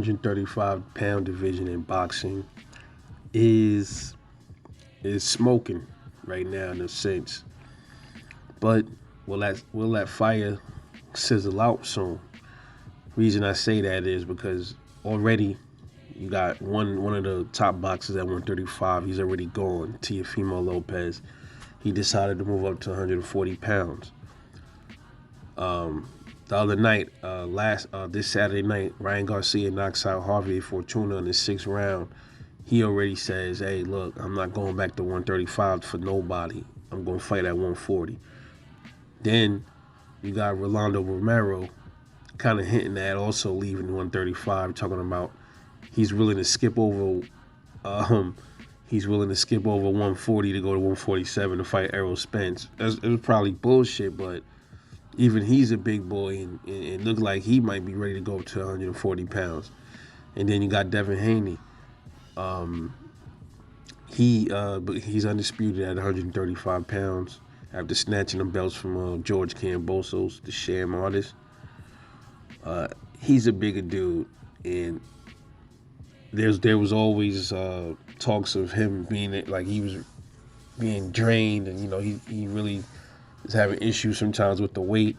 135-pound division in boxing is smoking right now in a sense. But will that fire sizzle out soon? Reason I say that is because already you got one of the top boxers at 135. He's already gone. Teofimo Lopez. He decided to move up to 140 pounds. The other night, this Saturday night, Ryan Garcia knocks out Javier Fortuna in the 6th round. He already says, "Hey, look, I'm not going back to 135 for nobody. I'm going to fight at 140." Then you got Rolando Romero kind of hinting at also leaving 135, talking about he's willing to skip over um, 140 to go to 147 to fight Errol Spence. It was probably bullshit, but even he's a big boy and it looked like he might be ready to go up to 140 pounds. And then you got Devin Haney. But he's undisputed at 135 pounds after snatching the belts from George Kambosos, the sham artist. He's a bigger dude, and there was always talks of him being like he was being drained, and he really is having issues sometimes with the weight.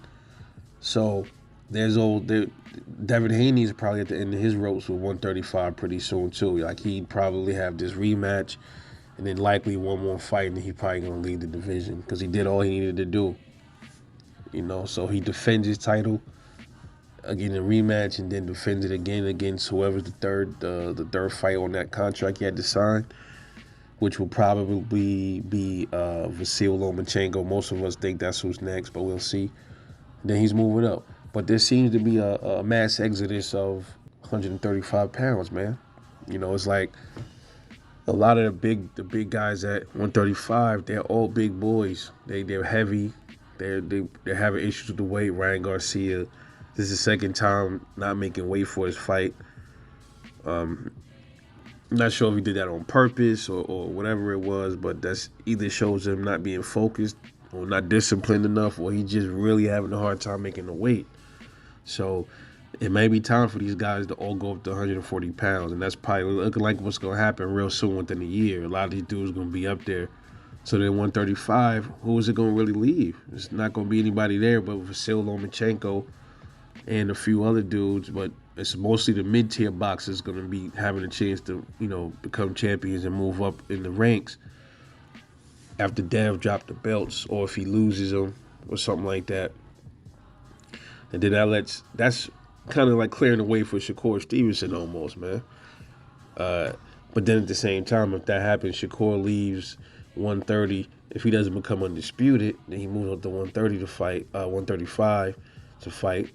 So Devin Haney is probably at the end of his ropes with 135 pretty soon too. Like he'd probably have this rematch, and then likely one more fight, and he probably gonna leave the division because he did all he needed to do. So he defends his title again in a rematch, and then defends it again against whoever's the third fight on that contract he had to sign, which will probably be Vasyl Lomachenko. Most of us think that's who's next, but we'll see. Then he's moving up. But there seems to be a mass exodus of 135 pounds, man. It's like a lot of the big guys at 135, they're all big boys. They're heavy. They're having issues with the weight. Ryan Garcia, this is the second time not making weight for his fight. I'm not sure if he did that on purpose or whatever it was, but that's either shows him not being focused or not disciplined enough, or he just really having a hard time making the weight. So it may be time for these guys to all go up to 140 pounds, and that's probably looking like what's going to happen real soon within a year. A lot of these dudes going to be up there. So then 135, who is it going to really leave? It's not going to be anybody there but Vasyl Lomachenko and a few other dudes, but it's mostly the mid-tier boxers going to be having a chance to, become champions and move up in the ranks after Dev dropped the belts, or if he loses them or something like that. And then that's kind of like clearing the way for Shakur Stevenson almost, man. But then at the same time, if that happens, Shakur leaves 130. If he doesn't become undisputed, then he moves up to 130 to fight, 135 to fight.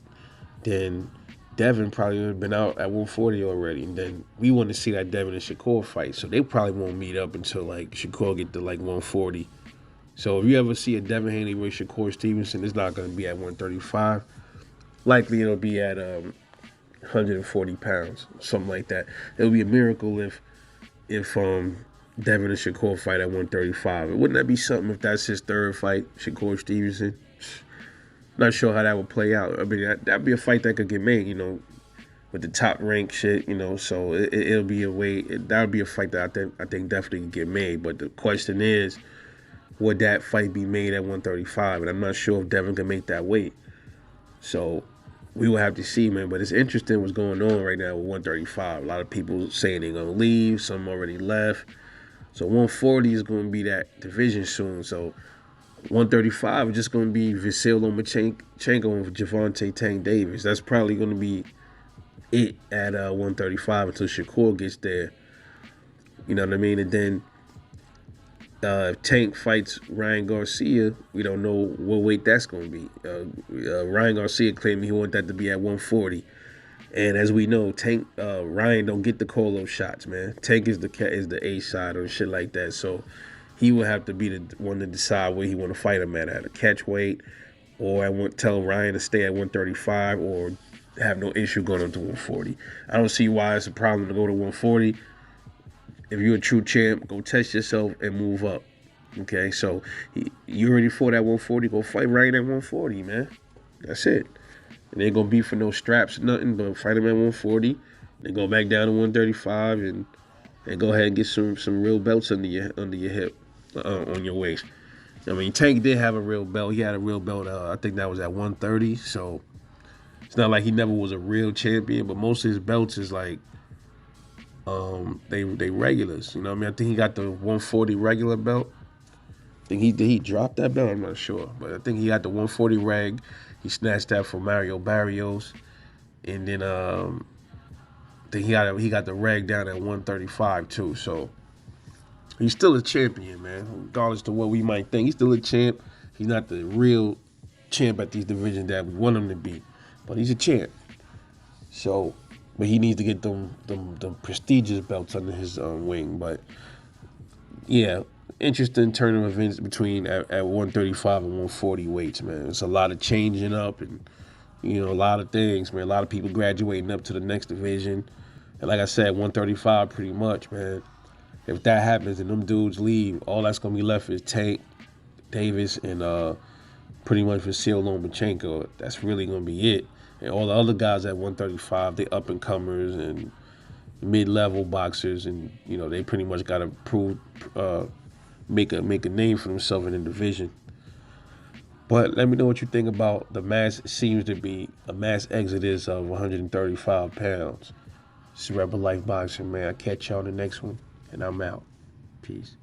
Then Devin probably would have been out at 140 already. And then we want to see that Devin and Shakur fight. So they probably won't meet up until like Shakur get to like 140. So if you ever see a Devin Haney with Shakur Stevenson, it's not going to be at 135. Likely it'll be at 140 pounds, something like that. It'll be a miracle if Devin and Shakur fight at 135. Wouldn't that be something if that's his third fight, Shakur Stevenson? Not sure how that would play out. I mean, that'd be a fight that could get made, with the top rank shit, So it'll be a way. That'll be a fight that I think definitely could get made. But the question is, would that fight be made at 135? And I'm not sure if Devin can make that weight. So we will have to see, man. But it's interesting what's going on right now with 135. A lot of people saying they're gonna leave. Some already left. So 140 is going to be that division soon. So 135 is just going to be Vasyl Lomachenko and Gervonta Tank Davis. That's probably going to be it at 135 until Shakur gets there. You know what I mean? And then if Tank fights Ryan Garcia, we don't know what weight that's going to be. Ryan Garcia claiming he wanted that to be at 140. And as we know, Tank Ryan don't get the call those shots, man. Tank is the A side or shit like that. So he will have to be the one to decide where he want to fight him at a catch weight, or I want tell Ryan to stay at 135, or have no issue going up to 140. I don't see why it's a problem to go to 140. If you're a true champ, go test yourself and move up. Okay, so you already fought at 140. Go fight Ryan at 140, man. That's it. And they ain't gonna be for no straps or nothing, but fight him at 140 Then go back down to 135 and go ahead and get some real belts under your hip, on your waist. I mean, Tank did have a real belt. He had a real belt. I think that was at 130. So it's not like he never was a real champion, but most of his belts is like they regulars. You know what I mean? I think he got the 140 regular belt. I think he dropped that belt. I'm not sure, but I think he got the 140 reg. He snatched that from Mario Barrios, and then I think he got the reg down at 135 too. So he's still a champion, man. Regardless to what we might think, he's still a champ. He's not the real champ at these divisions that we want him to be, but he's a champ. So, but he needs to get them prestigious belts under his wing. But yeah, interesting turn of events between at 135 and 140 weights, man. It's a lot of changing up and a lot of things, man. A lot of people graduating up to the next division. And like I said, 135 pretty much, man. If that happens and them dudes leave, all that's gonna be left is Tank Davis and pretty much Vasyl Lomachenko. That's really gonna be it. And all the other guys at 135, they up and comers and mid-level boxers, and they pretty much got to prove, make a name for themselves in the division. But let me know what you think about the mass. It seems to be a mass exodus of 135 pounds. This is Rebel Life Boxing, man. I'll catch y'all on the next one, and I'm out. Peace.